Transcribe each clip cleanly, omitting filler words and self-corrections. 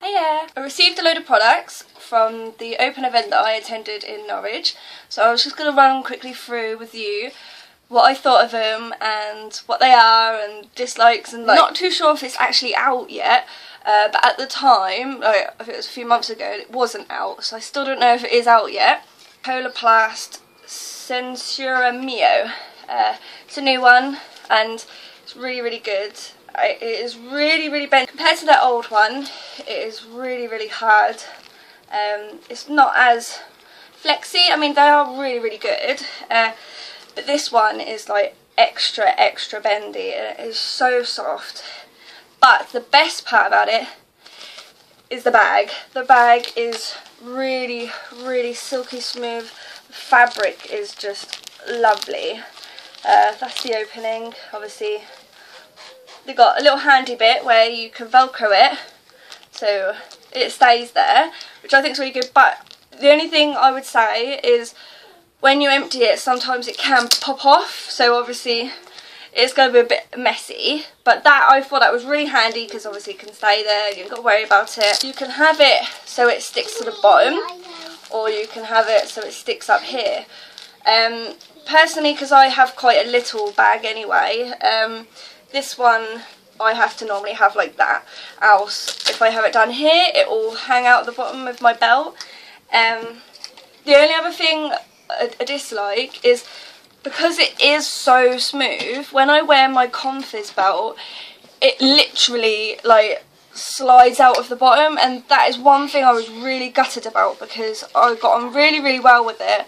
Hiya! I received a load of products from the open event that I attended in Norwich, so I was just going to run quickly through with you what I thought of them and what they are and dislikes, and not too sure if it's actually out yet, but at the time, I think it was a few months ago, it wasn't out, so I still don't know if it is out yet. Coloplast Censura Mio. It's a new one and it's really good. It is really bent. Compared to that old one, it is really hard. It's not as flexy. I mean, they are really good, but this one is like extra bendy and it is so soft. But the best part about it is the bag. The bag is really silky smooth. The fabric is just lovely. That's the opening, obviously. They've got a little handy bit where you can velcro it so it stays there, which I think is really good, but the only thing I would say is when you empty it, sometimes it can pop off, so obviously it's going to be a bit messy, but that, I thought that was really handy because obviously it can stay there, you haven't got to worry about it. You can have it so it sticks to the bottom, or you can have it so it sticks up here. Personally, because I have quite a little bag anyway, this one I have to normally have like that, else if I have it down here it will hang out the bottom of my belt. The only other thing I dislike is because it is so smooth, when I wear my Comfortech belt it literally like slides out of the bottom, and that is one thing I was really gutted about because I got on really well with it,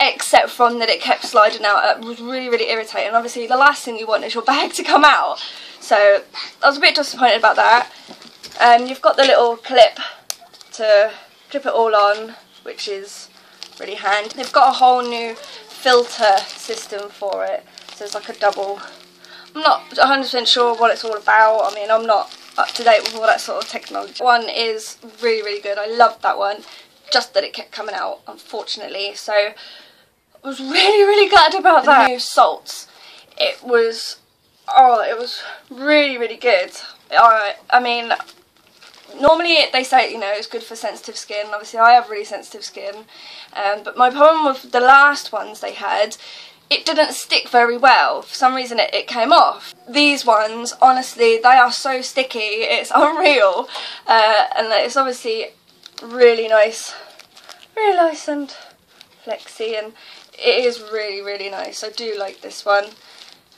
except from that it kept sliding out. It was really irritating. Obviously the last thing you want is your bag to come out, so I was a bit disappointed about that. You've got the little clip to clip it all on, which is really handy. They've got a whole new filter system for it, so it's like a double. I'm not 100% sure what it's all about. I mean, I'm not up to date with all that sort of technology. One is really good. I loved that one, just that it kept coming out, unfortunately, so I was really gutted about that. The new salts, it was really good. I mean, normally they say, you know, it's good for sensitive skin. Obviously I have really sensitive skin, but my problem with the last ones they had, it didn't stick very well. For some reason it came off. These ones, honestly, they are so sticky, it's unreal, and it's obviously really nice and flexy, and it is really nice. I do like this one.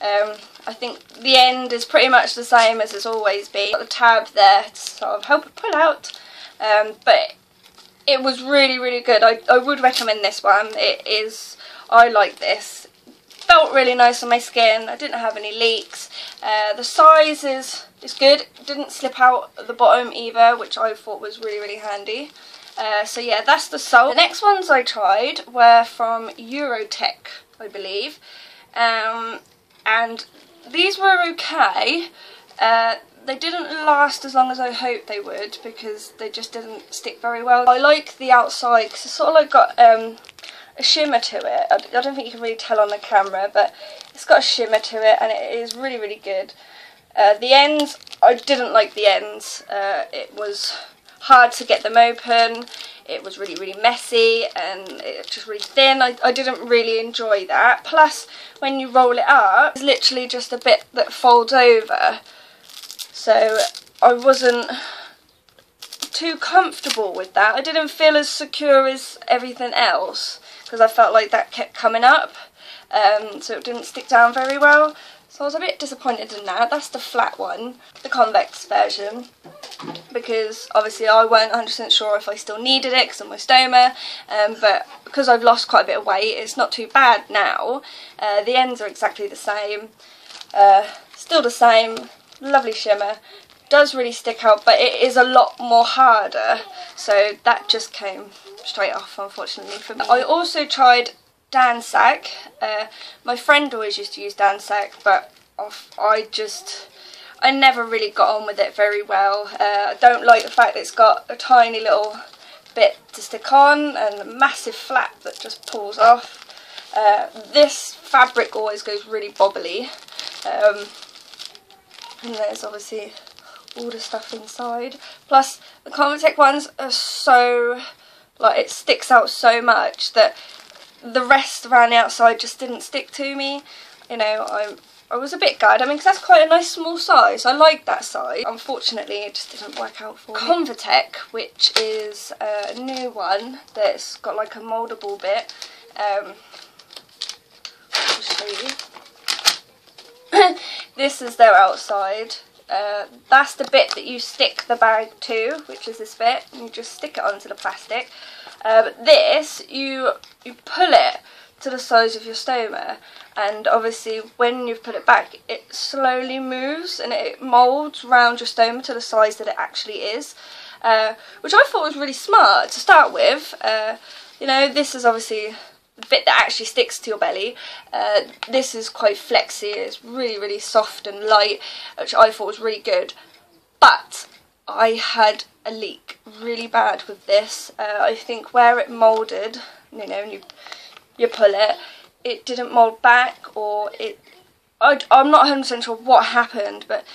I think the end is pretty much the same as it's always been. Got the tab there to sort of help it pull out, but it was really good. I would recommend this one. I like this. Felt really nice on my skin. I didn't have any leaks. The size is good. It didn't slip out at the bottom either, which I thought was really handy. So yeah, that's the salt. The next ones I tried were from Eurotech, I believe, and these were okay. They didn't last as long as I hoped they would because they just didn't stick very well. I like the outside because it's sort of like got a shimmer to it. I don't think you can really tell on the camera, but it's got a shimmer to it and it is really good. The ends, I didn't like the ends. It was hard to get them open, it was really messy, and it's just really thin. I didn't really enjoy that. Plus when you roll it up, it's literally just a bit that folds over, so I wasn't too comfortable with that. I didn't feel as secure as everything else because I felt like that kept coming up, so it didn't stick down very well. So I was a bit disappointed in that. That's the flat one, the convex version, because obviously I weren't 100% sure if I still needed it because of my stoma, but because I've lost quite a bit of weight, it's not too bad now. The ends are exactly the same, still the same, lovely shimmer, does really stick out, but it is a lot more harder, so that just came straight off, unfortunately, for me. I also tried Dansac. My friend always used to use Dansac, but I never really got on with it very well. I don't like the fact that it's got a tiny little bit to stick on and a massive flap that just pulls off. This fabric always goes really bobbly, and there's obviously all the stuff inside. Plus the Comfortech ones are so, like, it sticks out so much that the rest around the outside just didn't stick to me. You know, I was a bit gutted. I mean, because that's quite a nice small size. I like that size. Unfortunately, it just didn't work out for me. Comfortech, which is a new one that's got like a moldable bit. I'll show you. This is their outside. That's the bit that you stick the bag to, which is this bit, and you just stick it onto the plastic. But this, you pull it to the size of your stoma, and obviously when you've put it back, it slowly moves and it moulds around your stoma to the size that it actually is, which I thought was really smart to start with. You know, this is obviously the bit that actually sticks to your belly. This is quite flexy, it's really, really soft and light, which I thought was really good. But I had a leak really bad with this. I think where it moulded, you know, and you pull it, it didn't mould back, or I'm not 100% sure what happened, but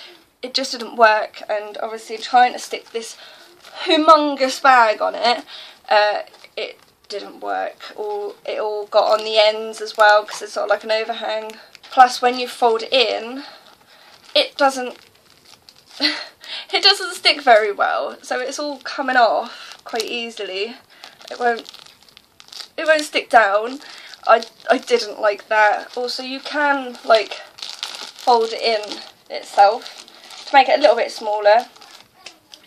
it just didn't work. And obviously trying to stick this humongous bag on it, it didn't work. It all got on the ends as well, because it's sort of like an overhang. Plus when you fold it in, it doesn't it doesn't stick very well, so it's all coming off quite easily. It won't stick down. I didn't like that. Also, you can like fold it in itself to make it a little bit smaller.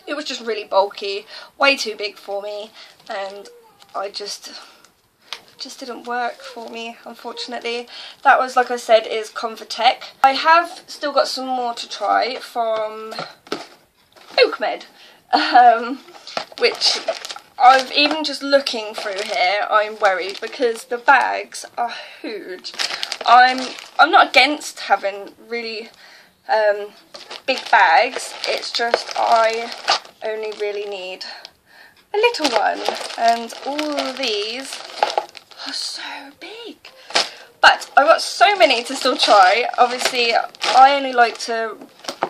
It was just really bulky, way too big for me, and it just didn't work for me, unfortunately. That was, like I said, is Comfortech. I have still got some more to try from Oakmed, which I've even just looking through here, I'm worried because the bags are huge. I'm not against having really big bags, it's just I only really need a little one, and all of these are so big. But I've got so many to still try. Obviously, I only like to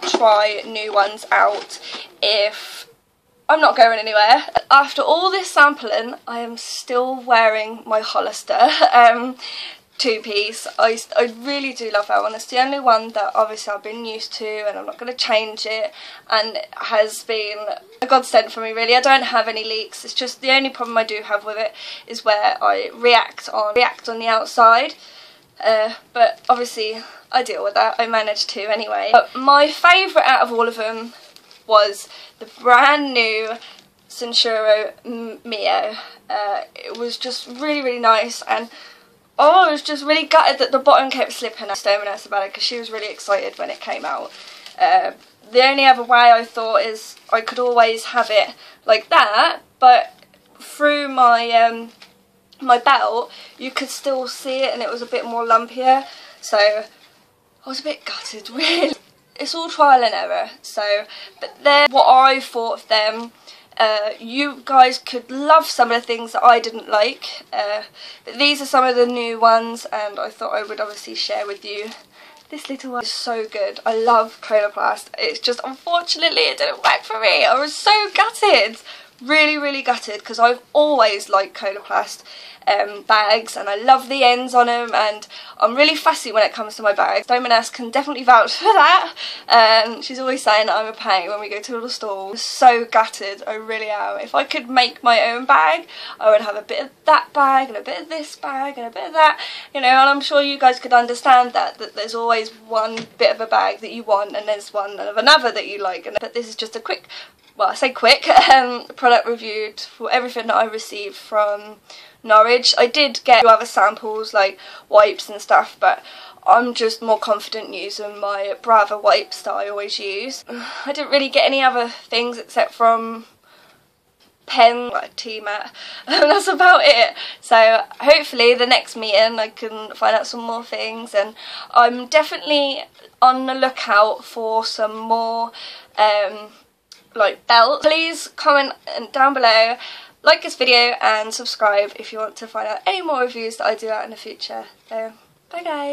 try new ones out if I'm not going anywhere. After all this sampling, I am still wearing my Hollister two-piece. I really do love that one. It's the only one that obviously I've been used to, and I'm not going to change it, and it has been a godsend for me, really. I don't have any leaks. It's just the only problem I do have with it is where I react on the outside, but obviously I deal with that. I managed to anyway. But my favourite out of all of them was the brand new Censuro Mio. It was just really, really nice, and I was just really gutted that the bottom kept slipping. I was so nice about it because she was really excited when it came out. The only other way I thought is I could always have it like that, but through my my belt you could still see it, and it was a bit more lumpier, so I was a bit gutted, really. It's all trial and error, so, but they're what I thought of them. You guys could love some of the things that I didn't like, but these are some of the new ones, and I thought I would obviously share with you. This little one is so good. I love Coloplast. It's just, unfortunately, it didn't work for me. I was so gutted. Really, really gutted, because I've always liked Coloplast bags, and I love the ends on them, and I'm really fussy when it comes to my bags. Dominique can definitely vouch for that. She's always saying that I'm a pain when we go to all the stores. So gutted, I really am. If I could make my own bag, I would have a bit of that bag and a bit of this bag and a bit of that, you know, and I'm sure you guys could understand that there's always one bit of a bag that you want, and there's one of another that you like. But this is just a quick, well, I say quick, product reviewed for everything that I received from Norwich. I did get other samples like wipes and stuff, but I'm just more confident using my Brava wipes that I always use. I didn't really get any other things except from pen, like a tea mat, and that's about it. So hopefully the next meeting I can find out some more things, and I'm definitely on the lookout for some more like belts. Please comment down below, like this video and subscribe if you want to find out any more reviews that I do out in the future. So bye guys.